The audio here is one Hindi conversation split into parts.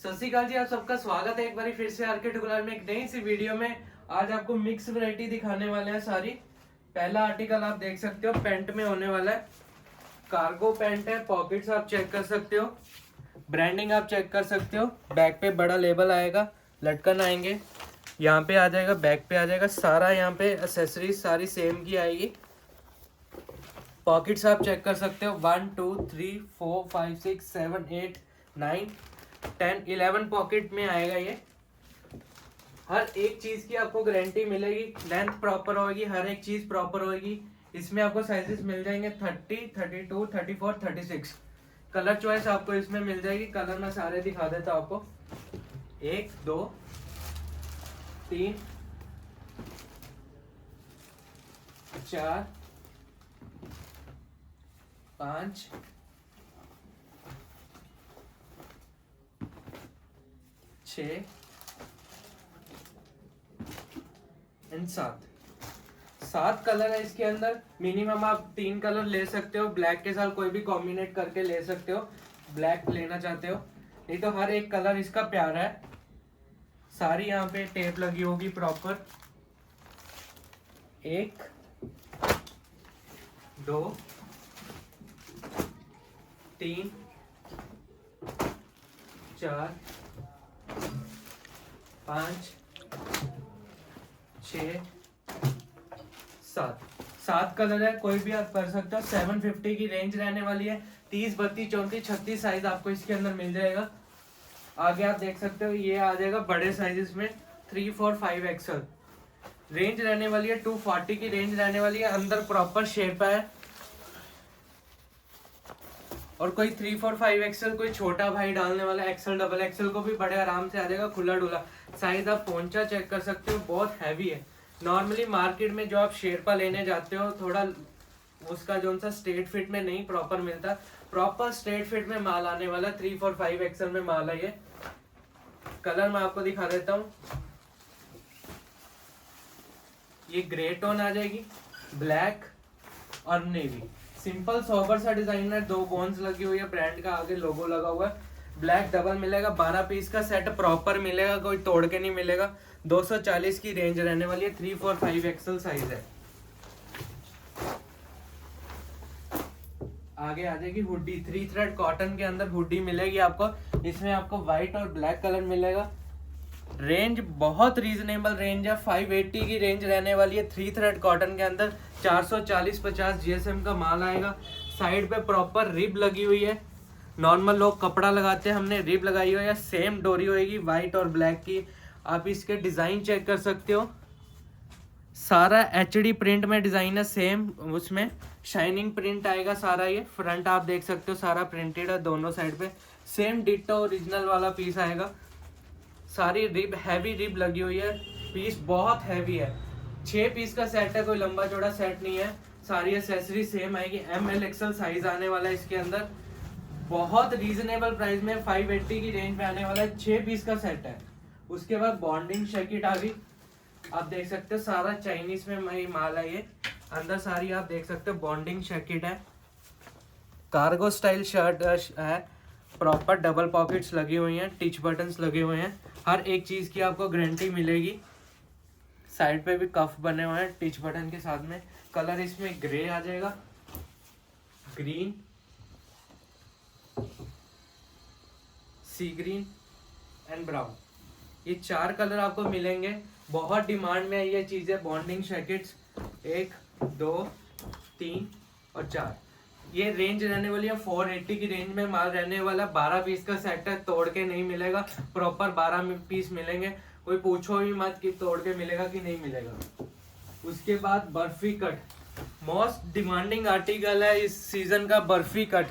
सत श्री अकाल जी, आप सबका स्वागत है एक बार फिर से आरके टुकुलार में एक नई सी वीडियो में। आज आपको मिक्स वैरायटी दिखाने वाले हैं सारी। पहला आर्टिकल आप देख सकते हो पैंट में होने वाला है, कार्गो पैंट है। पॉकेट्स आप चेक कर सकते हो, ब्रांडिंग आप चेक कर सकते हो। बैक पे बड़ा लेबल आएगा, लटकन आएंगे, यहाँ पे आ जाएगा, बैक पे आ जाएगा। सारा यहाँ पे एक्सेसरीज सारी सेम की आएगी। पॉकेट्स आप चेक कर सकते हो, 1 2 3 4 5 6 7 8 9 10 11 पॉकेट में आएगा ये। हर एक चीज की आपको गारंटी मिलेगी, लेंथ प्रॉपर होगी, हर एक चीज प्रॉपर होगी। इसमें आपको साइजेस मिल जाएंगे 30 32 34 36। कलर चॉइस आपको इसमें मिल जाएगी। कलर मैं सारे दिखा देता हूं आपको। 1 2 3 4 5 6 एंड 7 कलर है इसके अंदर। मिनिमम आप 3 कलर ले सकते हो, ब्लैक के साथ कोई भी कॉम्बिनेट करके ले सकते हो। ब्लैक लेना चाहते हो, नहीं तो हर एक कलर इसका प्यारा है। सारी यहाँ पे टेप लगी होगी प्रॉपर। 1 2 3 4 5 6 7 कलर है, कोई भी आप कर सकते हो। 750 की रेंज रहने वाली है। 30 32 34 36 साइज आपको इसके अंदर मिल जाएगा। आगे आप देख सकते हो, ये आ जाएगा बड़े साइजेस में 3 4 5 एक्सल। रेंज रहने वाली है 240 की रेंज रहने वाली है। अंदर प्रॉपर शेप है। और कोई 3 4 5 एक्सल कोई छोटा भाई डालने वाला, एक्सल डबल एक्सल को भी बड़े आराम से आ जाएगा, खुला डुला साइज। आप पोंचा चेक कर सकते हो, बहुत हैवी है। नॉर्मली मार्केट में जो आप शेरपा लेने जाते हो, थोड़ा उसका जो सा स्ट्रेट फिट में नहीं प्रॉपर मिलता। प्रॉपर स्ट्रेट फिट में माल आने वाला 3 4 5 एक्सल में माल है ये। कलर मैं आपको दिखा देता हूँ। ये ग्रे टोन आ जाएगी, ब्लैक और नेवी। सिंपल सोबर सा डिजाइन है। 2 गोन्स लगी हुई है, ब्रांड का आगे लोगो लगा हुआ है। ब्लैक डबल मिलेगा, 12 पीस का सेट प्रॉपर मिलेगा, कोई तोड़ के नहीं मिलेगा। 240 की रेंज रहने वाली है। 3 4 5 एक्सल साइज है। आगे आ जाएगी हुडी। 3 थ्रेड कॉटन के अंदर हुडी मिलेगी आपको। इसमें आपको व्हाइट और ब्लैक कलर मिलेगा। रेंज बहुत रीजनेबल रेंज है। 580 की रेंज रहने वाली है। 3 थ्रेड कॉटन के अंदर 440-50 जीएसएम का माल आएगा। साइड पे प्रॉपर रिब लगी हुई है। नॉर्मल लोग कपड़ा लगाते हैं, हमने रिब लगाई हुई है। सेम डोरी होगी व्हाइट और ब्लैक की। आप इसके डिजाइन चेक कर सकते हो। सारा एचडी प्रिंट में डिजाइन है सेम। उसमें शाइनिंग प्रिंट आएगा सारा। ये फ्रंट आप देख सकते हो, सारा प्रिंटेड है दोनों साइड पे। सेम डिट्टो ओरिजिनल वाला पीस आएगा। सारी रिब हैवी रिब लगी हुई है। पीस बहुत हैवी है। 6 पीस का सेट है, कोई लंबा चौड़ा सेट नहीं है। सारी एक्सेसरी सेम आएगी। ML XL साइज आने वाला है इसके अंदर। बहुत रीजनेबल प्राइस में 580 की रेंज में आने वाला है। 6 पीस का सेट है। उसके बाद बॉन्डिंग जैकेट आ गई। आप देख सकते हो, सारा चाइनीज में माल है ये। अंदर सारी आप देख सकते हो बॉन्डिंग जैकेट है। कार्गो स्टाइल शर्ट है। प्रॉपर डबल पॉकेट्स लगी हुई हैं, टिच बटन्स लगे हुए हैं। हर एक चीज की आपको गारंटी मिलेगी। साइड पे भी कफ बने हुए हैं टिच बटन के साथ में। कलर इसमें ग्रे आ जाएगा, green, sea green and brown. ये 4 कलर आपको मिलेंगे। बहुत डिमांड में है ये चीजें। बॉन्डिंग जैकेट्स 1 2 3 और 4। ये रेंज रहने वाली है 480 की रेंज में माल रहने वाला। 12 पीस का सेट है, तोड़ के नहीं मिलेगा। प्रॉपर 12 पीस मिलेंगे। कोई पूछो भी मत कि तोड़ के मिलेगा कि नहीं मिलेगा। उसके बाद barfi cut, most demanding article है इस सीजन का। बर्फी कट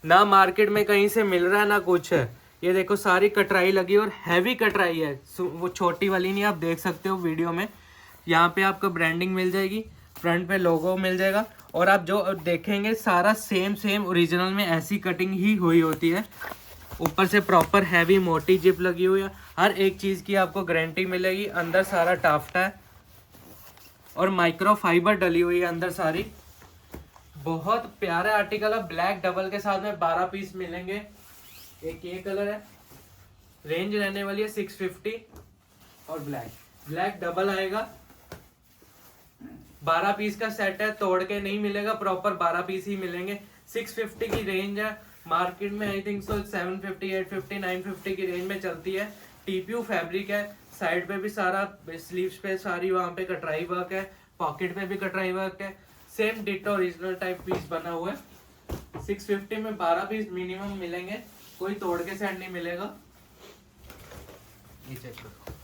ना मार्केट में कहीं से मिल रहा है ना कुछ है। ये देखो सारी कटराई लगी और हैवी कटराई है, वो छोटी वाली नहीं। आप देख सकते हो वीडियो में। यहाँ पे आपको ब्रांडिंग मिल जाएगी, फ्रंट पे लोगो मिल जाएगा। और आप जो देखेंगे सारा सेम ओरिजिनल में ऐसी कटिंग ही हुई होती है। ऊपर से प्रॉपर हैवी मोटी जिप लगी हुई है। हर एक चीज़ की आपको गारंटी मिलेगी। अंदर सारा टाफ्टा है और माइक्रो फाइबर डली हुई है अंदर सारी। बहुत प्यारा आर्टिकल है। ब्लैक डबल के साथ में 12 पीस मिलेंगे। एक ये कलर है, रेंज रहने वाली है 650 और ब्लैक डबल आएगा। 12 पीस का सेट है, तोड़ के नहीं मिलेगा, प्रॉपर 12 पीस ही मिलेंगे। 650 की रेंज है। मार्केट में आई थिंक सो 750, 850, 950 की रेंज में चलती है। टीपीयू फैब्रिक है, साइड पे भी सारा, स्लीव्स पे सारी वहाँ पे कटराई वर्क है, पॉकेट पे भी कटराई वर्क है, same ditto original type piece बना हुआ है। 650 में 12 पीस मिनिमम मिलेंगे, कोई तोड़ के सेट नहीं मिलेगा। ये चेक करो,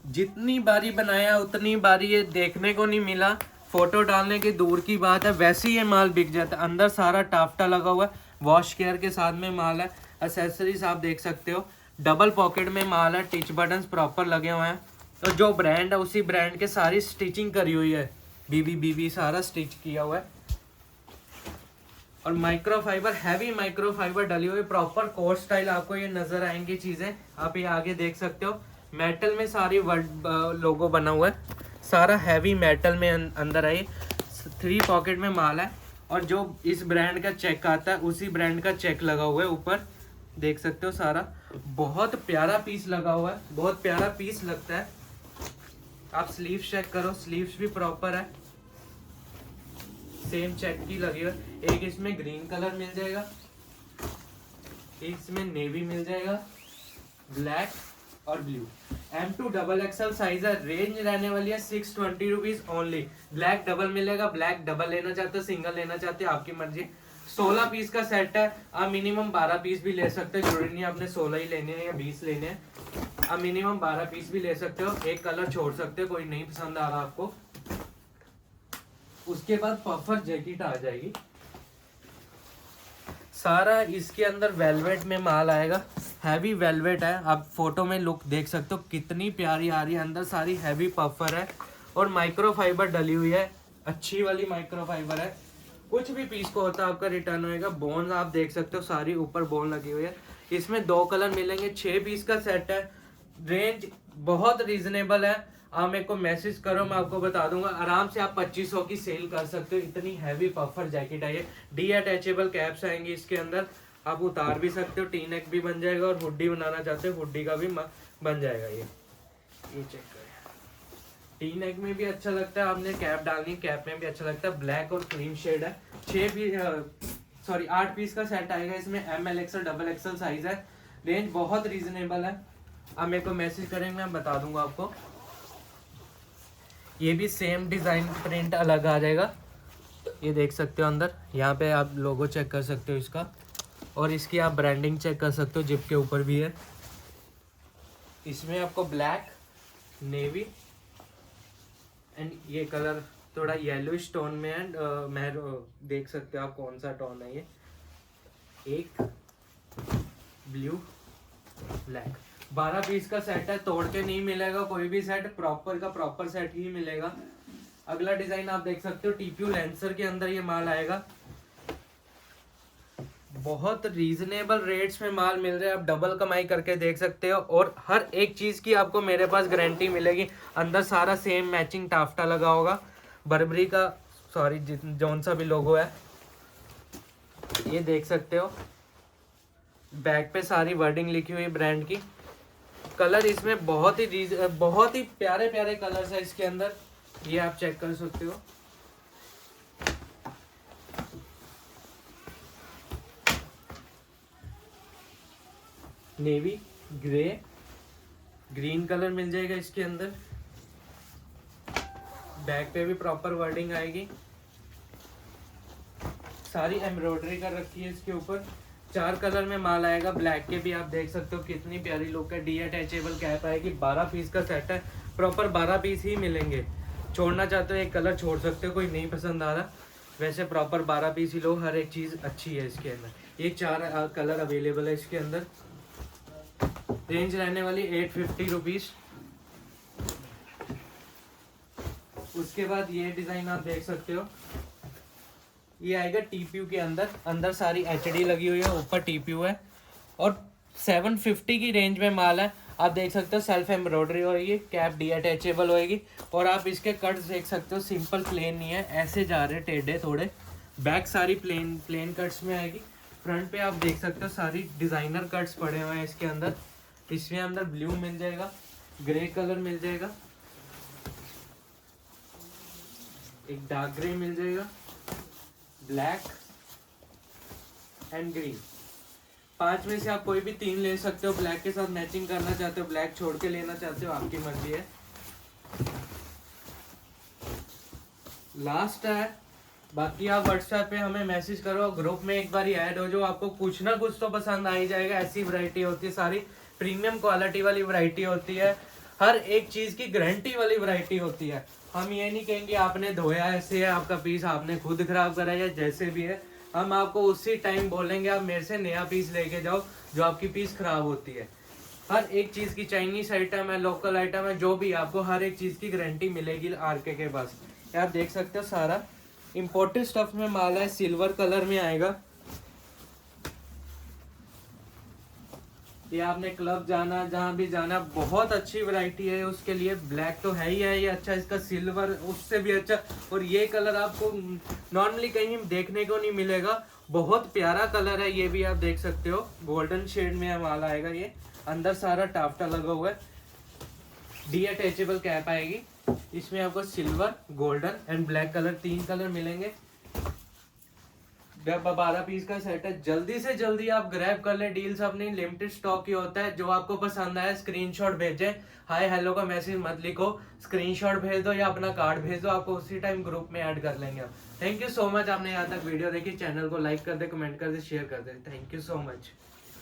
जितनी बारी बनाया उतनी बारी ये देखने को नहीं मिला, फोटो डालने की दूर की बात है, वैसे ही ये माल बिक जाता है। अंदर सारा टाफ्टा लगा हुआ है, वॉश केयर के साथ में माल है। एक्सेसरीज आप देख सकते हो, डबल पॉकेट में माल है, टिच बटन्स प्रॉपर लगे हुए हैं। तो जो ब्रांड है उसी ब्रांड के सारी स्टिचिंग करी हुई है, बीबी सारा स्टिच किया हुआ है। और माइक्रोफाइबर, हैवी माइक्रोफाइबर डली हुई, प्रॉपर कोट स्टाइल आपको ये नजर आएंगी चीजें। आप ये आगे देख सकते हो, मेटल में सारी वर्ड लोगो बना हुआ है, सारा हैवी मेटल में अंदर है। 3 पॉकेट में माल है, और जो इस ब्रांड का चेक आता है उसी ब्रांड का चेक लगा हुआ है ऊपर, देख सकते हो सारा। बहुत प्यारा पीस लगा हुआ है, बहुत प्यारा पीस लगता है। आप स्लीव्स चेक करो, स्लीव्स भी प्रॉपर है, सेम चेक की लगी है। एक इसमें ग्रीन कलर मिल जाएगा, एक इसमें नेवी मिल जाएगा, ब्लैक और ब्लू। M2 XXL साइज है। रेंज रहने वाली है 620 रुपीज ओनली। ब्लैक डबल मिलेगा, ब्लैक डबल लेना चाहते हो, सिंगल लेना चाहते हो, आपकी मर्जी। 16 पीस का सेट है, आप मिनिमम 12 पीस भी ले सकते हो, जरूरी नहीं आपने 16 ही लेने हैं या 20 लेने हैं। आप मिनिमम 12 पीस भी ले सकते हो, एक कलर छोड़ सकते हो, कोई नहीं पसंद आ रहा आपको। उसके बाद पफर जैकेट आ जाएगी, सारा इसके अंदर वेलवेट में माल आएगा, हैवी वेलवेट है। आप फोटो में लुक देख सकते हो कितनी प्यारी आ रही है, अंदर सारी हैवी पफर है और माइक्रोफाइबर डली हुई है, अच्छी वाली माइक्रोफाइबर है। कुछ भी पीस को होता है आपका रिटर्न होएगा। बोन आप देख सकते हो, सारी ऊपर बोन लगी हुई है। इसमें 2 कलर मिलेंगे, 6 पीस का सेट है। रेंज बहुत रीजनेबल है, आप मेरे को मैसेज करो, मैं आपको बता दूंगा। आराम से आप 2500 की सेल कर सकते हो, इतनी हैवी पफर जैकेट है ये। डी अटैचेबल कैप्स आएंगी इसके अंदर, आप उतार भी सकते हो, टी नेक भी बन जाएगा, और हुड्डी बनाना चाहते हो हुड्डी का भी बन जाएगा। ये चेक करें, टी नेक में भी अच्छा लगता है, आपने कैप डालनी, कैप में भी अच्छा लगता है। ब्लैक और क्रीम शेड है। 8 पीस का सेट आएगा इसमें, ML XL XXL साइज है। रेंज बहुत रीजनेबल है, आप मेरे को मैसेज करेंगे, मैं बता दूंगा आपको। ये भी सेम डिज़ाइन, प्रिंट अलग आ जाएगा, ये देख सकते हो अंदर। यहाँ पे आप लोगो चेक कर सकते हो इसका, और इसकी आप ब्रांडिंग चेक कर सकते हो, जिप के ऊपर भी है। इसमें आपको ब्लैक, नेवी एंड ये कलर थोड़ा येलो टोन में एंड देख सकते हो आप कौन सा टोन है ये। एक ब्लू, ब्लैक। 12 पीस का सेट है, तोड़ के नहीं मिलेगा कोई भी सेट, प्रॉपर का प्रॉपर सेट ही मिलेगा। अगला डिजाइन आप देख सकते हो, टीपीयू लेंसर के अंदर ये माल आएगा। बहुत रीजनेबल रेट्स में माल मिल रहा है, आप डबल कमाई करके देख सकते हो। और हर एक चीज की आपको मेरे पास गारंटी मिलेगी। अंदर सारा सेम मैचिंग टाफ्टा लगा होगा, बर्बरी का, सॉरी जौन सा भी लोगो है, ये देख सकते हो। बैक पे सारी वर्डिंग लिखी हुई ब्रांड की। कलर इसमें बहुत ही प्यारे प्यारे कलर्स है इसके अंदर, ये आप चेक कर सकते हो। नेवी, ग्रे, ग्रीन कलर मिल जाएगा इसके अंदर। बैक पे भी प्रॉपर वर्डिंग आएगी, सारी एम्ब्रॉयडरी कर रखी है इसके ऊपर। 4 कलर में माल आएगा। ब्लैक के भी आप देख सकते हो कितनी प्यारी लुक है। डी अटैचेबल कैप आएगी। 12 पीस का सेट है, प्रॉपर 12 पीस ही मिलेंगे। छोड़ना चाहते हो एक कलर छोड़ सकते हो, कोई नहीं पसंद आ रहा, वैसे प्रॉपर 12 पीस ही लो। हर एक चीज़ अच्छी है इसके अंदर। ये 4 कलर अवेलेबल है इसके अंदर। रेंज रहने वाली 850 रुपीज़। उसके बाद ये डिज़ाइन आप देख सकते हो, ये आएगा टीपीयू के अंदर। अंदर सारी एचडी लगी हुई है, ऊपर टीपीयू है, और 750 की रेंज में माल है। आप देख सकते हो सेल्फ एम्ब्रॉयडरी होगी, कैप डी अटैचेबल होएगी, और आप इसके कट्स देख सकते हो, सिंपल प्लेन नहीं है, ऐसे जा रहे टेढ़े थोड़े। बैक सारी प्लेन कट्स में आएगी। फ्रंट पे आप देख सकते हो सारी डिजाइनर कट्स पड़े हुए हैं इसके अंदर। इसमें अंदर ब्लू मिल जाएगा, ग्रे कलर मिल जाएगा, एक डार्क ग्रे मिल जाएगा, ब्लैक एंड ग्रीन। 5 में से आप कोई भी 3 ले सकते हो। ब्लैक के साथ मैचिंग करना चाहते हो, ब्लैक छोड़ के लेना चाहते हो, आपकी मर्जी है। लास्ट है, बाकी आप व्हाट्सएप पे हमें मैसेज करो, ग्रुप में एक बार ही ऐड हो जाओ। आपको कुछ ना कुछ तो पसंद आ ही जाएगा। ऐसी वैरायटी होती है, सारी प्रीमियम क्वालिटी वाली वैरायटी होती है, हर एक चीज की गारंटी वाली वैरायटी होती है। हम ये नहीं कहेंगे आपने धोया ऐसे है, आपका पीस आपने खुद खराब करा या जैसे भी है। हम आपको उसी टाइम बोलेंगे आप मेरे से नया पीस लेके जाओ जो आपकी पीस खराब होती है। हर एक चीज की, चाइनीज आइटम है, लोकल आइटम है, जो भी, आपको हर एक चीज की गारंटी मिलेगी आरके के पास। आप देख सकते हो सारा इम्पोर्टेड स्टफ में माल है, सिल्वर कलर में आएगा। ये आपने क्लब जाना, जहां भी जाना, बहुत अच्छी वैरायटी है उसके लिए। ब्लैक तो है ही है ये अच्छा, इसका सिल्वर उससे भी अच्छा। और ये कलर आपको नॉर्मली कहीं देखने को नहीं मिलेगा, बहुत प्यारा कलर है। ये भी आप देख सकते हो, गोल्डन शेड में माल आएगा। ये अंदर सारा टाफ्टा लगा हुआ है, डी अटैचेबल कैप आएगी। इसमें आपको silver, golden and black colour, 3 colour मिलेंगे। 12 पीस का सेट है। जल्दी से जल्दी आप ग्रैब कर ले, डील्स अपनी लिमिटेड स्टॉक ही होता है। जो आपको पसंद आया स्क्रीनशॉट भेजें, हाय हेलो का मैसेज मत लिखो, स्क्रीनशॉट भेज दो या अपना कार्ड भेज दो, आपको उसी टाइम ग्रुप में ऐड कर लेंगे। थैंक यू सो मच, आपने यहाँ तक वीडियो देखी। चैनल को लाइक कर दे, कमेंट कर दे, शेयर कर दे। Thank you so much.